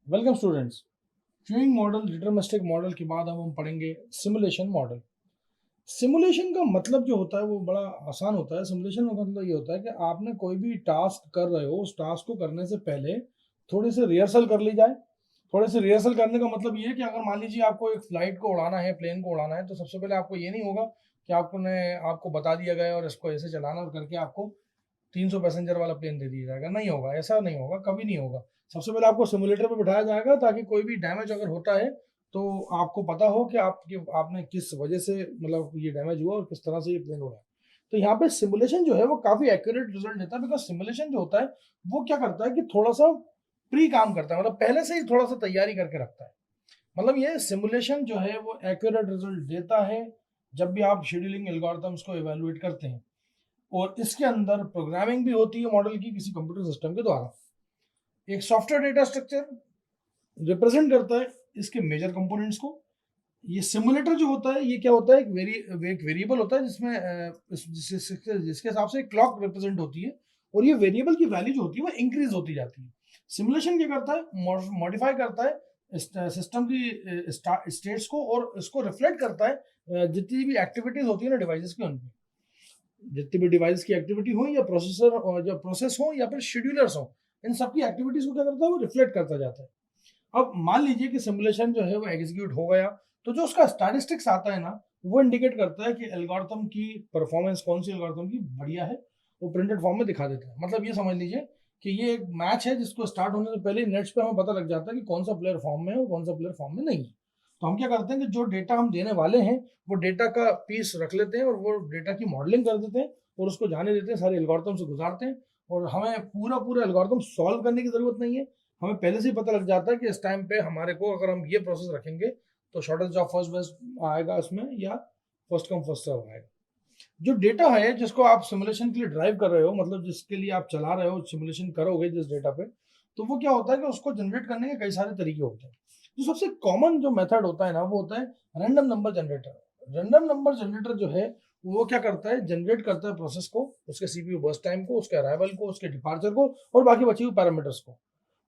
Welcome students. Queuing model, deterministic model के बाद अब हम पढ़ेंगे सिमुलेशन मॉडल। सिमुलेशन का मतलब जो होता है वो बड़ा आसान होता है। सिमुलेशन का मतलब ये होता है कि आपने कोई भी टास्क कर रहे हो, उस टास्क को करने से पहले थोड़ी सी रिहर्सल कर ली जाए। थोड़ी सी रिहर्सल करने का मतलब ये है कि अगर मान लीजिए आपको एक फ्लाइट को उड़ाना है, प्लेन को उड़ाना है, तो सबसे पहले आपको ये नहीं होगा कि आपको बता दिया गया और इसको ऐसे चलाना और करके आपको 300 पैसेंजर वाला प्लेन दे दिया जाएगा। नहीं होगा, ऐसा नहीं होगा, कभी नहीं होगा। सबसे पहले आपको सिमुलेटर पे बिठाया जाएगा ताकि कोई भी डैमेज अगर होता है तो आपको पता हो कि आपने किस वजह से मतलब ये डैमेज हुआ और किस तरह से ये प्लेन उड़ा है। तो यहाँ पे सिमुलेशन जो है वो काफी एक्यूरेट रिजल्ट देता है, बिकॉज सिमुलेशन जो होता है वो क्या करता है कि थोड़ा सा प्री काम करता है, मतलब पहले से ही थोड़ा सा तैयारी करके रखता है। मतलब ये सिमुलेशन जो है वो एक्यूरेट रिजल्ट देता है जब भी आप शेड्यूलिंग एल्गोरिथम्स को इवेलुएट करते हैं। और इसके अंदर प्रोग्रामिंग भी होती है मॉडल की किसी कंप्यूटर सिस्टम के द्वारा। एक सॉफ्टवेयर डेटा स्ट्रक्चर रिप्रेजेंट करता है इसके मेजर कंपोनेंट्स को। ये सिमुलेटर जो होता है ये क्या होता है, एक वेरिएबल होता है जिसमें जिसके हिसाब से क्लॉक रिप्रेजेंट होती है, और ये वेरिएबल की वैल्यू जो होती है वो इंक्रीज होती जाती है। सिमुलेशन क्या करता है, मॉडिफाई करता है सिस्टम की स्टेट्स को, और इसको रिफ्लेक्ट करता है जितनी भी एक्टिविटीज होती है ना डिवाइसेस की, उनकी जितनी भी डिवाइस की एक्टिविटी हो या प्रोसेसर और जो प्रोसेस हो या फिर शेड्यूलर्स हो, इन सबकी एक्टिविटीज को क्या करता है वो रिफ्लेक्ट करता जाता है। अब मान लीजिए कि सिमुलेशन जो है वो एग्जीक्यूट हो गया, तो जो उसका स्टैटिस्टिक्स आता है ना, वो इंडिकेट करता है कि एल्गोरिथम की परफॉर्मेंस कौन सी एल्गोरिथम की बढ़िया है, वो प्रिंटेड फॉर्म में दिखा देता है। मतलब ये समझ लीजिए कि ये एक मैच है जिसको स्टार्ट होने से पहले नेट्स पे हमें पता लग जाता है कि कौन सा प्लेयर फॉर्म में है और कौन सा प्लेयर फॉर्म में नहीं है। तो हम क्या करते हैं कि जो डेटा हम देने वाले हैं वो डेटा का पीस रख लेते हैं और वो डेटा की मॉडलिंग कर देते हैं और उसको जाने देते हैं, सारे एल्गोरिथम से गुजारते हैं। और हमें पूरा पूरा एल्गोरिथम सॉल्व करने की जरूरत नहीं है। हमें पहले से ही पता लग जाता है कि इस टाइम पे हमारे को अगर हम ये प्रोसेस रखेंगे तो शॉर्टेज ऑफ फर्स्ट बेस्ट आएगा इसमें, या फर्स्ट कम फर्स्ट सर्व आएगा। जो डेटा है जिसको आप सिमुलेशन के लिए ड्राइव कर रहे हो, मतलब जिसके लिए आप चला रहे हो, सिमुलेशन करोगे जिस डेटा पे, तो वो क्या होता है कि उसको जनरेट करने के कई सारे तरीके होते हैं। जो सबसे कॉमन जो मेथड होता है ना वो होता है random number generator. Random number generator जो है वो क्या करता है, जनरेट करता है प्रोसेस को, उसके सीपीयू बर्स्ट टाइम को, उसके अराइवल को, उसके डिपार्चर को और बाकी बची हुई पैरामीटर्स को।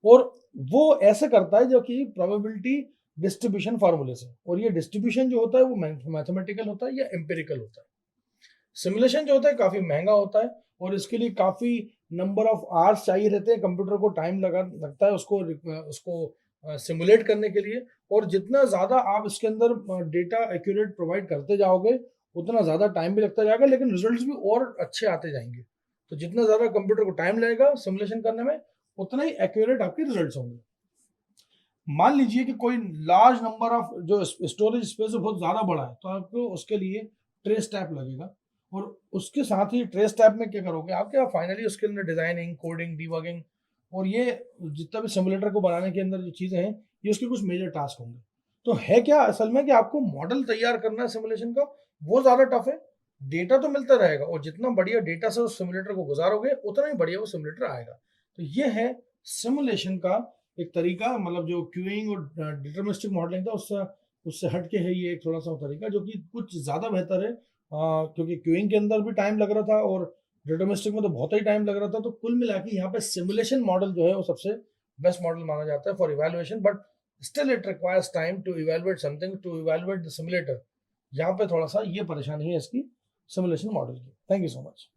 और वो ऐसे करता है जो कि प्रोबेबिलिटी डिस्ट्रीब्यूशन फार्मूले से, और ये डिस्ट्रीब्यूशन जो होता है वो मैथमेटिकल होता है या एम्पिरिकल होता है। सिमुलेशन जो होता है काफी महंगा होता है और इसके लिए काफी नंबर ऑफ आवर्स चाहिए रहते हैं, कंप्यूटर को टाइम लगता है उसको उसको सिमुलेट करने के लिए। और जितना ज्यादा आप इसके अंदर डेटा एक्यूरेट प्रोवाइड करते जाओगे उतना ज्यादा टाइम भी लगता जाएगा, लेकिन रिजल्ट्स भी और अच्छे आते जाएंगे। तो जितना ज्यादा कंप्यूटर को टाइम लगेगा सिमुलेशन करने में, उतना ही एक्यूरेट आपके रिजल्ट्स होंगे। मान लीजिए कि कोई लार्ज नंबर ऑफ जो स्टोरेज स्पेस है बहुत ज्यादा बड़ा है, तो आपको उसके लिए ट्रेस टैप लगेगा। और उसके साथ ही ट्रेस टैप में क्या करोगे आप, क्या फाइनली उसके अंदर डिजाइनिंग, कोडिंग, डीबगिंग और ये जितना भी सिमुलेटर को बनाने के अंदर जो चीजें हैं, ये उसके कुछ मेजर टास्क होंगे। तो है क्या असल में कि आपको मॉडल तैयार करना है सिमुलेशन का, वो ज्यादा टफ है। डेटा तो मिलता रहेगा और जितना बढ़िया डेटा से उस सिमुलेटर को गुजारोगे उतना ही बढ़िया वो सिमुलेटर आएगा। तो ये है सिमुलेशन का एक तरीका, मतलब जो क्यूइंग और डिटरमिनिस्टिक मॉडलिंग था उससे उससे हटके है ये एक थोड़ा सा तरीका जो कि कुछ ज्यादा बेहतर है। क्योंकि क्यूइंग के अंदर भी टाइम लग रहा था और डिटरमिनिस्टिक में तो बहुत ही टाइम लग रहा था। तो कुल मिला के यहाँ पे सिमुलेशन मॉडल जो है वो सबसे बेस्ट मॉडल माना जाता है for evaluation, but still it requires time to evaluate something, to evaluate the simulator. यहाँ पे थोड़ा सा ये परेशानी है इसकी सिमुलेशन मॉडल की। Thank you so much.